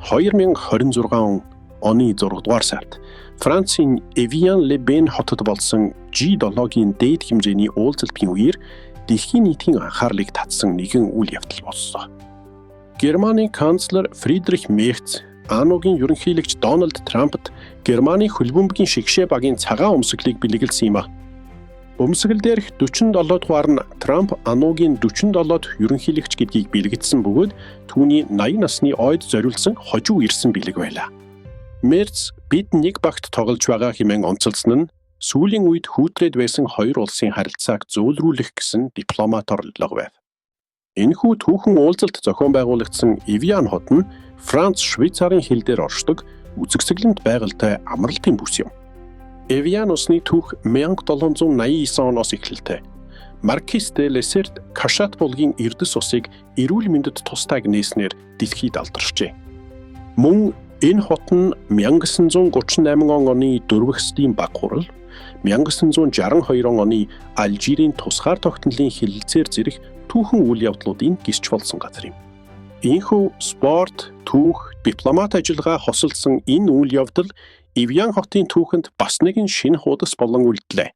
2026 оны 6 дугаар сард Францын Эвиан-ле-Бен хотод болсон G7-гийн дээд хэмжээний уулзалтын үеэр дэлхийн нийтийн анхаарлыг татсан нэгэн үйл явдал болсон. Германы канцлер Фридрих Мерц АНУ-гийн ерөнхийлөгч Дональд Трампт Германы хөлбөмбөгийн шигшээ багийн цагаан өмсгөлийг бэлэгэлсэн юм а. Өмсгөл дээрх 47 дугаар нь Трамп АНУ-гийн 47-д ерөнхийлөгч гэдгийг бэлгэдсэн бөгөөд түүний 80 насны ойд зориулсан хожуу ирсэн бэлэг байлаа. Мерц бид нэг багт тоглож байгаа хэмээн онцолсон нь сүүлийн үед хүүтрээд байсан хоёр улсын харилцааг зөөлрүүлэх гэсэн дипломат орлого байв. Энэхүү түүхэн уулзалт зохион байгуулагдсан Эвиан хот нь Франц, Швейцарын хил дээр оршдог үзэгсгэлэнт байгальтай амралтын бүс юм. Эвиан усны түүх 1789 оноос эхэлтэй. Маркис де Лесерт Кашат булгийн эрдэс усыг эрүүл мэндэд тусдаг нээснээр дэлхийд алдарчээ. Мөн энэ хот нь 1938 оны дөрвөгсдийн баг хурал, 1962 оны Алжирийн тусгаар тогтнолын хилэлцээр зэрэг түүхэн үйл явдлуудын гисч болсон газар юм. Ийхүү спорт, түүх, дипломат ажиллагаа хосолдсон энэ үйл явдал Эвиан хотын түүхэнд бас нэгэн шинэ хуудас болон үлдлээ.